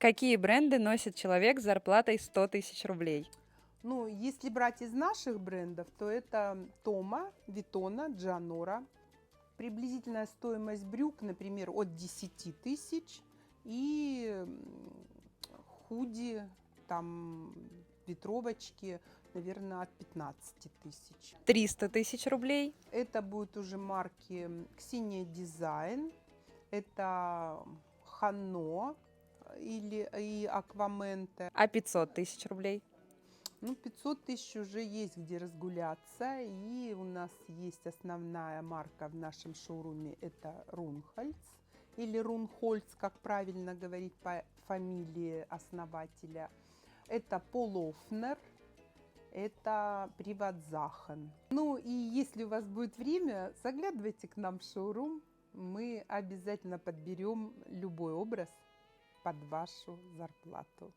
Какие бренды носит человек с зарплатой 100 тысяч рублей? Ну, если брать из наших брендов, то это Тома, Витона, Джанора. Приблизительная стоимость брюк, например, от 10 тысяч. И худи, там ветровочки, наверное, от 15 тысяч. 300 тысяч рублей. Это будут уже марки Ксения Дизайн, это Хано или и Акваменте. А 500 тысяч рублей? Ну, 500 тысяч уже есть где разгуляться. И у нас есть основная марка в нашем шоуруме. Это Рунхольц или Рунхольц, как правильно говорить по фамилии основателя. Это Полофнер, это Приватзахан. Ну и если у вас будет время, заглядывайте к нам в шоурум. Мы обязательно подберем любой образ под вашу зарплату.